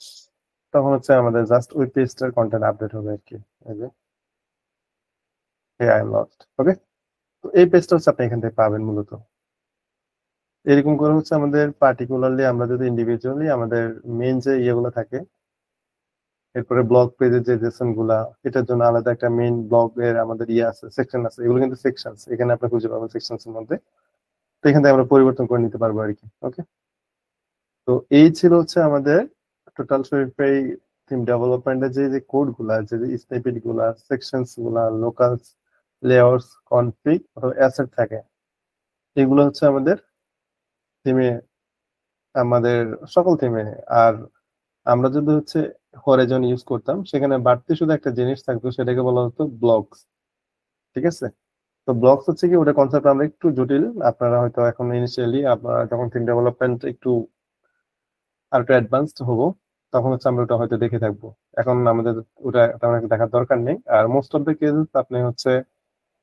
তখন হচ্ছে আমাদের জাস্ট ওই পেজটার কন্টেন্ট আপডেট হবে আর কি। এই যে আই এম লস্ট। ওকে, তো এই পেজটা হচ্ছে আপনি এখান থেকে পাবেন মূলত। এরকম করে হচ্ছে আমাদের পার্টিকুলারলি আমরা যদি ইন্ডিভিজুয়ালি আমাদের মেইন যে ইয়েগুলো থাকে, এরপরে ব্লগ পেজের যে জেসন গুলা, এটার জন্য আলাদা একটা মেইন ব্লগ এর আমাদের ইয়ে আছে, সেকশন আছে, এগুলো কিন্তু সেকশনস এখানে আপনি খুঁজে পাবেন সেকশনস এর মধ্যে। তো এখান থেকে আমরা পরিবর্তন করে নিতে পারবো আর কি। ওকে, তো এই ছিল হচ্ছে আমাদের টোটাল শরীফাই থিম ডেভেলপমেন্টের যে যে কোড গুলা, যে স্নিপেট গুলা, সেকশনস গুলা, লোকাল লেআউটস, কনফিগ অথবা অ্যাসেট থাকে, এগুলো হচ্ছে আমাদের থিমে, আমাদের সকল থিমে। আর আমরা যদি হচ্ছে হরাইজন ইউজ করতাম, সেখানে বাড়তি শুধু একটা জিনিস থাকতো, সেটাকে বলা হতো ব্লকস। ঠিক আছে, তো ব্লকস হচ্ছে কি, ওটা কনসেপ্ট আমরা একটু জটিল, আপনারা হয়তো এখন ইনিশিয়ালি আপনারা যখন থিম ডেভেলপমেন্ট একটু আর একটু অ্যাডভান্সড হবো, তখন হচ্ছে আমরা ওটা হয়তো দেখে থাকবো। এখন আমাদের ওটা তেমন একটা দেখার দরকার নেই। আর মোস্ট অফ দ্য কেসেস আপনি হচ্ছে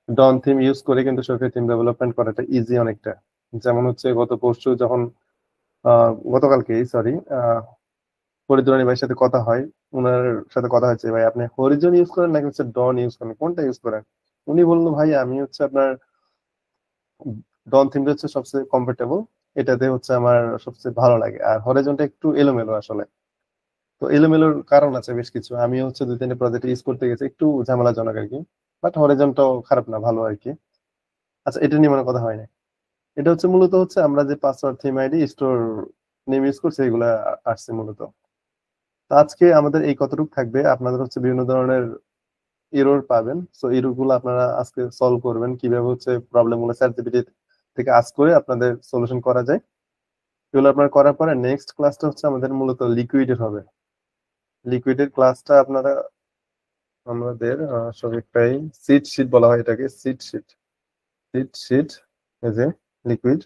ডন থিম ইউজ করে কিন্তু সরকারি থিম ডেভেলপমেন্ট করাটা ইজি অনেকটা। যেমন হচ্ছে গত পরশু যখন গতকালকে সরি ফরিদুরানি ভাইয়ের সাথে কথা হয়, ওনার সাথে কথা হচ্ছে, ভাই আপনি হরিজন ইউজ করেন নাকি হচ্ছে ডন ইউজ করেন, কোনটা ইউজ করেন? উনি বললো ভাই আমি হচ্ছে আপনার ডন থিমটা হচ্ছে সবচেয়ে কমফোর্টেবল, এটাতে হচ্ছে আমার সবচেয়ে ভালো লাগে। আর হরিজনটা একটু এলোমেলো আসলে। তো এলোমেলোর কারণ আছে বেশ কিছু, আমি হচ্ছে দুই তিনটে প্রজেক্ট ইউজ করতে গেছি, একটু ঝামেলাজনক আর কি। বাট হরিজনটাও খারাপ না, ভালো আর কি। আচ্ছা, এটা নিয়ে মনে কথা হয় না। এটা হচ্ছে মূলত হচ্ছে আমরা যে password, theme ID, store name use করছি, এগুলা আসছে মূলত। তো আজকে আমাদের এই কতটুকু থাকবে, আপনাদের হচ্ছে বিভিন্ন ধরনের এরর পাবেন, সো এরর গুলো আপনারা আজকে সলভ করবেন, কিভাবে হচ্ছে প্রবলেম গুলো চ্যাটজিপিটি থেকে আস্ক করে আপনাদের সলিউশন করা যায়। এগুলো আপনারা করার পরে নেক্সট ক্লাসটা হচ্ছে আমাদের মূলত লিকুইডের হবে। লিকুইডের ক্লাসটা আপনারা আমাদের সবাই সিট শিট বলা হয় এটাকে, সিট শিট, সিট শিট, এই যে লিকুইড,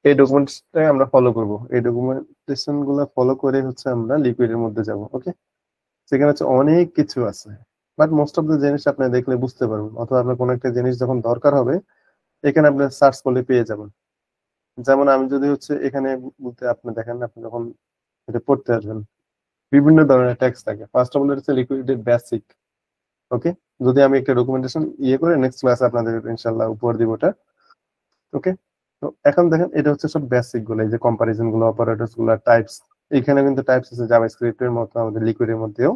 এই ডকুমেন্টসটা আমরা ফলো করব। এই ডকুমেন্টেশন গুলো ফলো করে হচ্ছে আমরা লিকুইডের মধ্যে যাব। ওকে, সেখানে হচ্ছে অনেক কিছু আছে, বাট মোস্ট অফ দ্য জিনিস আপনি দেখলে বুঝতে পারবেন, অথবা আপনার কোনো একটা জিনিস যখন দরকার হবে এখানে আপনি সার্চ করলে পেয়ে যাবেন। যেমন আমি যদি হচ্ছে এখানে বলতে, আপনি দেখেন আপনি যখন এটা পড়তে আসবেন বিভিন্ন ধরনের ট্যাক্স থাকে। ফার্স্ট অফ অল হচ্ছে লিকুইডের বেসিক। ওকে, যদি আমি একটা ডকুমেন্টেশন করে নেক্সট ক্লাসে আপনাদের ইনশাল্লাহ উপহার দিব ওটা। ওকে, তো এখন দেখেন এটা হচ্ছে সব বেসিক গুলো, এই যে কম্পারিজন গুলো, অপারেটরস গুলো, টাইপস। এখানে কিন্তু টাইপস আছে জাভাস্ক্রিপ্ট এর মতো, আমাদের লিকুইডের মধ্যেও।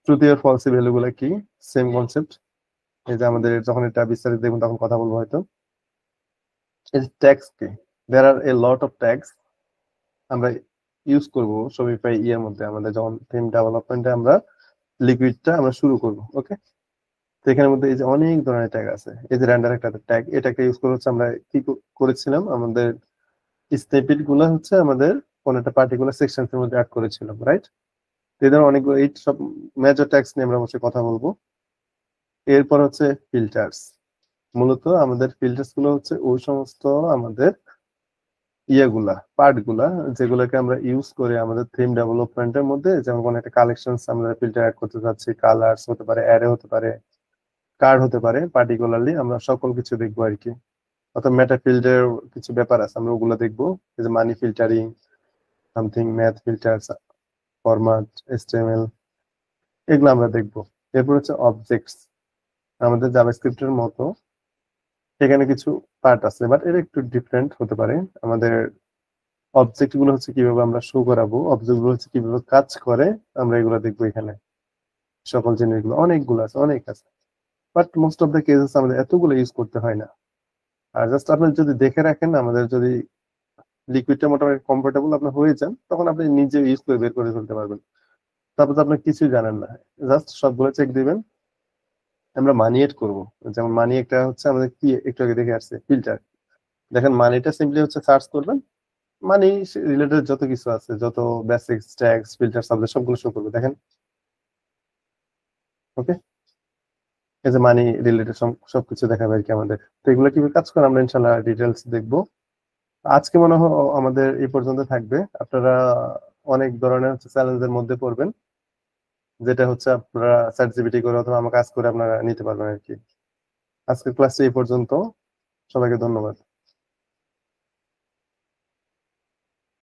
ট্রুথি আর ফলসি ভ্যালু গুলো কি, সেম কনসেপ্ট। এই যে আমাদের যখন এটা বিস্তারিত দেখুন তখন কথা বলবো হয়তো। এই যে ট্যাক্স কি, দেয়ার আর এ লট অফ ট্যাক্স আমরা ইউজ করব শপিফাই এর মধ্যে, আমাদের যখন থিম ডেভেলপমেন্টে আমরা লিকুইডটা আমরা শুরু করব। ওকে, তো এখানের মধ্যে এই যে অনেক ধরনের ট্যাগ আছে। এই যে র্যান্ডার একটা ট্যাগ, এটাকে ইউজ করে হচ্ছে আমরা কি করেছিলাম, আমাদের স্নিপেট গুলো হচ্ছে আমাদের কোন একটা পার্টিকুলার সেকশন এর মধ্যে অ্যাড করেছিলাম, রাইট? এই ধরনের অনেকগুলো এই সব মেজর ট্যাগস নিয়ে আমরা অবশ্যই কথা বলবো। এরপর হচ্ছে ফিল্টার্স। মূলত আমাদের ফিল্টার্স গুলো হচ্ছে ওই সমস্ত আমাদের পার্ট গুলা যেগুলোকে আমরা ইউজ করে আমাদের থিম ডেভেলপমেন্টের মধ্যে, যেমন কোনো একটা কালেকশন আমরা ফিল্টার অ্যাড করতে চাচ্ছি, কালার্স হতে পারে, অ্যারে হতে পারে, কার্ড হতে পারে, পার্টিকুলারলি আমরা সকল কিছু দেখবো আর কি। অর্থাৎ মেটা ফিল্ডের কিছু ব্যাপার আছে, আমরা ওগুলো দেখবো। এই যে money filtering, something math filter, format, STML, এগুলো আমরা দেখবো। এরপর হচ্ছে অবজেক্টস। আমাদের জাভাস্ক্রিপ্টের মতো এখানে কিছু পার্ট আছে, বাট এটা একটু ডিফারেন্ট হতে পারে। আমাদের অবজেক্ট গুলো হচ্ছে কিভাবে আমরা শো করাবো, অবজেক্ট গুলো হচ্ছে কিভাবে কাজ করে, আমরা এগুলো দেখবো এখানে। সকল জিনিসগুলো অনেকগুলো আছে, অনেক আছে, but most of the cases আমাদের এতগুলো ইউজ করতে হয় না। আর জাস্ট আপনি যদি দেখে রাখেন, আমাদের যদি লিকুইডটা মোটামুটি কমফোর্টেবল আপনার হয়ে যান, তখন আপনি নিজে ইউজ করে বের করে ফেলতে পারবেন। তারপর তো আপনি কিছুই জানেন না, জাস্ট সবগুলো চেক দিবেন। আমরা মানি এড করবো। যেমন মানি একটা হচ্ছে আমাদের কি একটু আগে দেখে আসছে ফিল্টার। দেখেন মানিটা সিম্পলি হচ্ছে সার্চ করবেন, মানি রিলেটেড যত কিছু আছে, যত বেসিক্স, ট্যাক্স, ফিল্টার, সাবজেক্ট সবগুলো শো করবে, দেখেন। ওকে, এই যে মানি রিলেটেড সবকিছু দেখাবে আর কি আমাদের। তো এগুলো কিভাবে কাজ করে আমরা ইনশাল্লাহ ডিটেলস দেখবো। আজকে মনে হয় আমাদের এই পর্যন্ত থাকবে। আপনারা অনেক ধরনের হচ্ছে চ্যালেঞ্জের মধ্যে পড়বেন, যেটা হচ্ছে আপনারা চ্যাট জিপিটি করে অথবা আমার কাজ করে আপনারা নিতে পারবেন আর কি। আজকের ক্লাসটা এই পর্যন্ত। সবাইকে ধন্যবাদ।